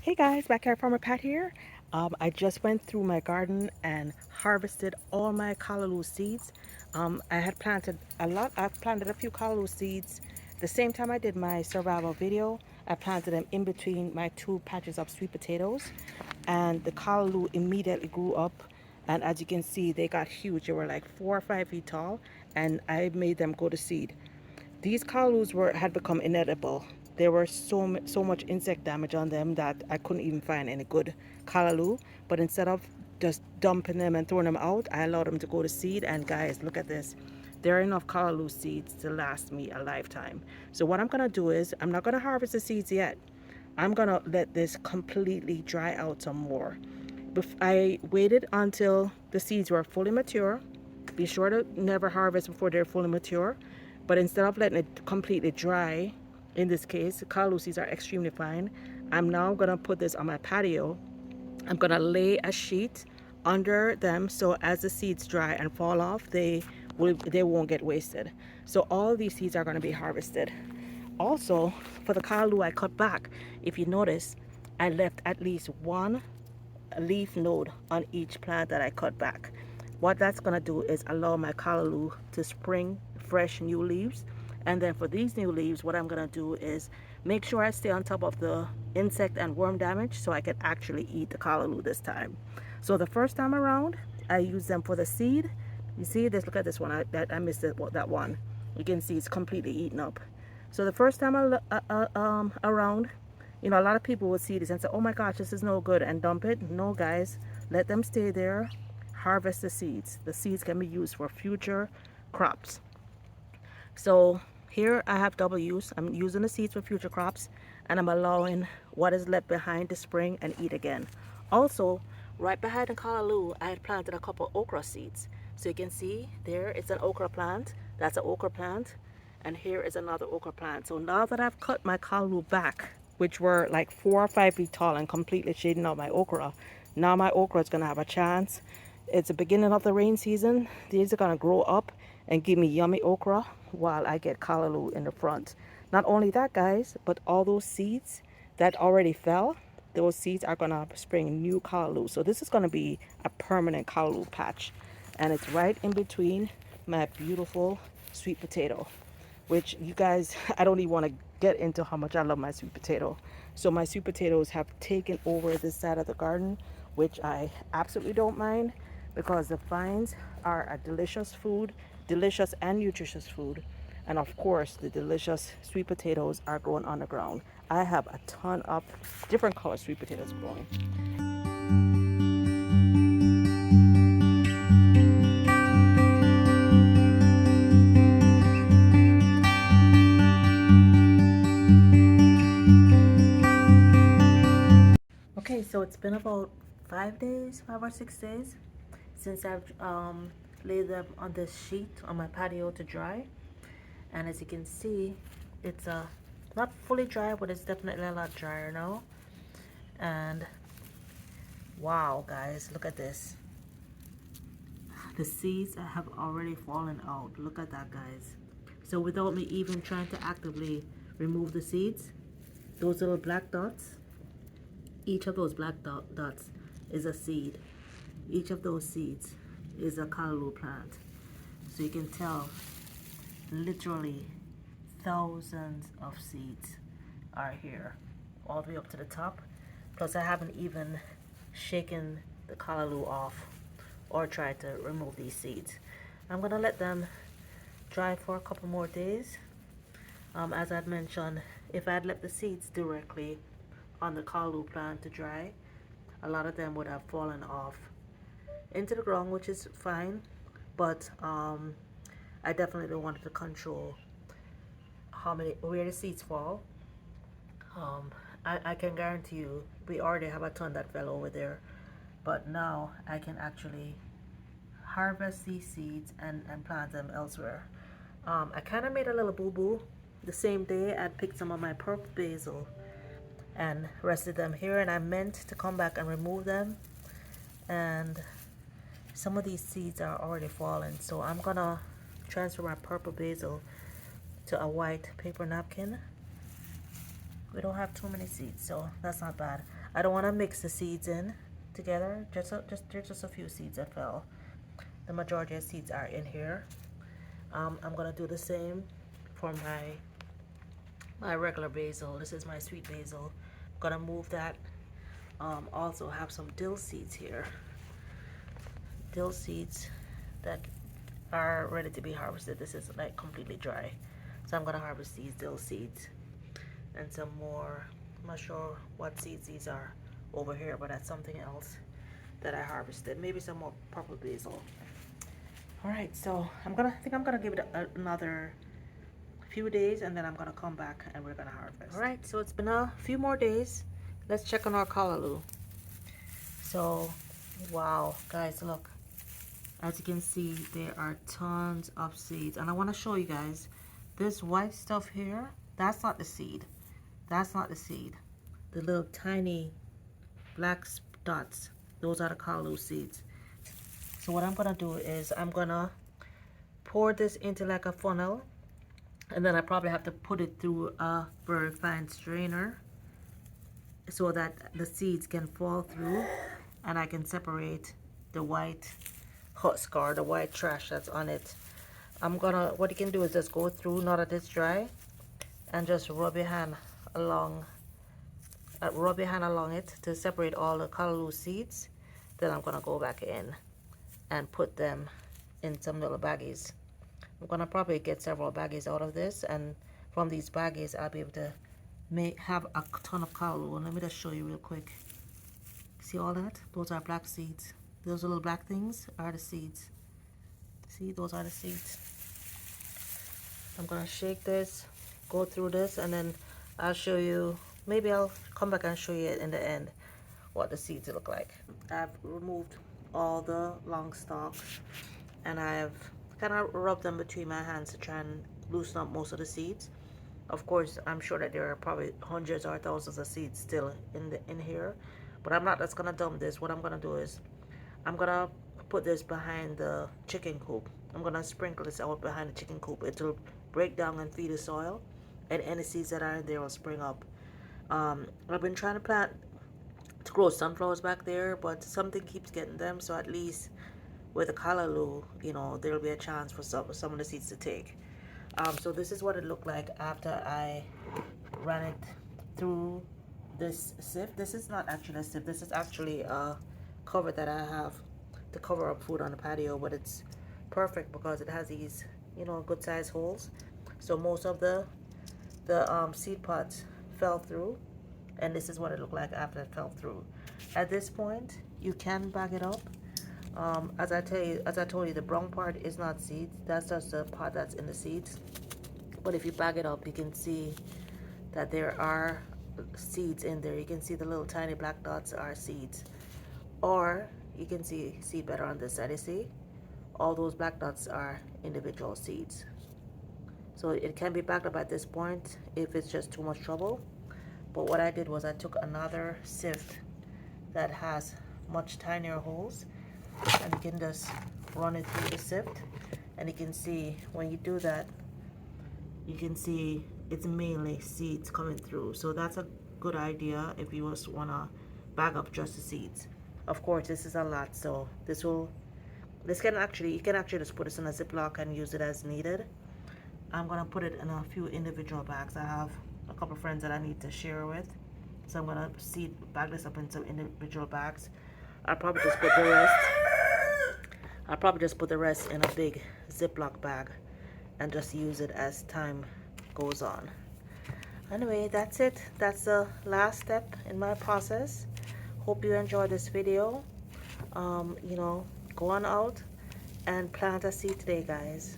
Hey guys, Backyard Farmer Pat here. I just went through my garden and harvested all my callaloo seeds. I had planted a lot. I planted a few callaloo seeds. The same time I did my survival video, I planted them in between my two patches of sweet potatoes, and the callaloo immediately grew up. And as you can see, they got huge. They were like 4 or 5 feet tall, and I made them go to seed. These callaloo had become inedible. There were so much insect damage on them that I couldn't even find any good callaloo. But instead of just dumping them and throwing them out, I allowed them to go to seed. And guys, look at this. There are enough callaloo seeds to last me a lifetime. So what I'm gonna do is I'm not gonna harvest the seeds yet. I'm gonna let this completely dry out some more. I waited until the seeds were fully mature. Be sure to never harvest before they're fully mature. But instead of letting it completely dry, in this case, callaloo seeds are extremely fine. I'm now gonna put this on my patio. I'm gonna lay a sheet under them so as the seeds dry and fall off, they won't get wasted. So all these seeds are gonna be harvested. Also, for the callaloo I cut back, if you notice, I left at least one leaf node on each plant that I cut back. What that's going to do is allow my callaloo to spring fresh new leaves. And then for these new leaves, what I'm going to do is make sure I stay on top of the insect and worm damage so I can actually eat the callaloo this time. So the first time around, I use them for the seed. You see this? Look at this one. I missed that one. You can see it's completely eaten up. So the first time around, a lot of people will see this and say, oh my gosh, this is no good, and dump it. No, guys, let them stay there. Harvest the seeds. The seeds can be used for future crops. So here I have double use. I'm using the seeds for future crops, and I'm allowing what is left behind to spring and eat again. Also, right behind the callaloo, I had planted a couple okra seeds. So you can see there it's an okra plant. That's an okra plant. And here is another okra plant. So now that I've cut my callaloo back, which were like 4 or 5 feet tall and completely shading out my okra, now my okra is going to have a chance. It's the beginning of the rain season. These are going to grow up and give me yummy okra while I get callaloo in the front. Not only that, guys, but all those seeds that already fell, those seeds are going to spring new callaloo. So this is going to be a permanent callaloo patch. And it's right in between my beautiful sweet potato, which you guys, I don't even want to get into how much I love my sweet potato. So my sweet potatoes have taken over this side of the garden, which I absolutely don't mind because the vines are a delicious food, delicious and nutritious food. And of course, the delicious sweet potatoes are growing on the ground. I have a ton of different color sweet potatoes growing. Okay, so it's been about 5 days, 5 or 6 days, since I've laid them on this sheet on my patio to dry. And as you can see, it's not fully dry, but it's definitely a lot drier now. And wow, guys, look at this. The seeds have already fallen out. Look at that, guys. So without me even trying to actively remove the seeds, those little black dots, each of those black dots is a seed. Each of those seeds is a callaloo plant. So you can tell literally thousands of seeds are here all the way up to the top. Plus I haven't even shaken the callaloo off or tried to remove these seeds. I'm gonna let them dry for a couple more days. As I'd mentioned, if I had left the seeds directly on the callaloo plant to dry, a lot of them would have fallen off into the ground, which is fine, but I definitely wanted to control where the seeds fall. I can guarantee you we already have a ton that fell over there, but now I can actually harvest these seeds and plant them elsewhere. I kind of made a little boo-boo. The same day I picked some of my purple basil and rested them here, and I meant to come back and remove them, and some of these seeds are already fallen, so I'm gonna transfer my purple basil to a white paper napkin. We don't have too many seeds, so that's not bad. I don't want to mix the seeds in together. There's just a few seeds that fell. The majority of seeds are in here. I'm gonna do the same for my regular basil. This is my sweet basil. I'm gonna move that. Also have some dill seeds here. Dill seeds that are ready to be harvested. This is like completely dry. So I'm gonna harvest these dill seeds and some more. I'm not sure what seeds these are over here, but that's something else that I harvested. Maybe some more purple basil. All right, so I think I'm gonna give it another few days, and then I'm gonna come back and we're gonna harvest. All right, so it's been a few more days. Let's check on our callaloo. So, wow, guys, look. As you can see, there are tons of seeds, and I want to show you guys this white stuff here. That's not the seed. That's not the seed. The little tiny black dots, those are the callaloo seeds. So what I'm gonna do is I'm gonna pour this into like a funnel, and then I probably have to put it through a very fine strainer so that the seeds can fall through and I can separate the white husk or the white trash that's on it. What you can do is just go through, now that it's dry, and just rub your hand along it to separate all the callaloo seeds. Then I'm gonna go back in and put them in some little baggies. I'm gonna probably get several baggies out of this, and from these baggies I'll be able to have a ton of callaloo. And let me just show you real quick. See all that? Those are black seeds. Those little black things are the seeds. See, those are the seeds. I'm gonna shake this, go through this, and then I'll show you. Maybe I'll come back and show you in the end what the seeds look like. I've removed all the long stalks, and I've kind of rubbed them between my hands to try and loosen up most of the seeds. Of course, I'm sure that there are probably hundreds or thousands of seeds still in here, but I'm not just gonna dump this. What I'm gonna do is I'm gonna put this behind the chicken coop. I'm gonna sprinkle this out behind the chicken coop. It'll break down and feed the soil, and any seeds that are in there will spring up. I've been trying to grow sunflowers back there, but something keeps getting them. So at least with the callaloo, you know, there'll be a chance for some of the seeds to take. So this is what it looked like after I ran it through this sieve. This is not actually a sieve. This is actually a cover that I have to cover up food on the patio, but it's perfect because it has these, you know, good sized holes. So most of the seed pods fell through, and this is what it looked like after it fell through. At this point, you can bag it up. As I told you, the brown part is not seeds. That's just the part that's in the seeds. But if you bag it up, you can see that there are seeds in there. You can see the little tiny black dots are seeds. Or you can see better on this side. You see, all those black dots are individual seeds. So it can be backed up at this point if it's just too much trouble. But what I did was I took another sieve that has much tinier holes, and you can just run it through the sift, and you can see when you do that, you can see it's mainly seeds coming through. So that's a good idea if you just want to bag up just the seeds. Of course, this is a lot, so you can actually just put this in a Ziploc and use it as needed. I'm gonna put it in a few individual bags. I have a couple friends that I need to share with, so I'm gonna bag this up in some individual bags. I'll probably just put the rest in a big Ziploc bag and just use it as time goes on. Anyway, that's it. That's the last step in my process. Hope you enjoyed this video. You know, go on out and plant a seed today, guys.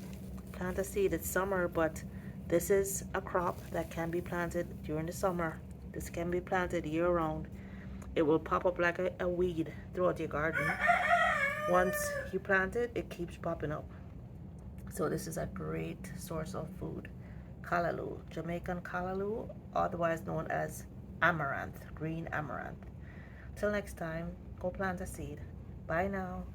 Plant a seed. It's summer, but this is a crop that can be planted during the summer. This can be planted year round. It will pop up like a weed throughout your garden. Once you plant it, it keeps popping up. So this is a great source of food. Calalloo, Jamaican calalloo, otherwise known as amaranth, green amaranth. Till next time, go plant a seed. Bye now.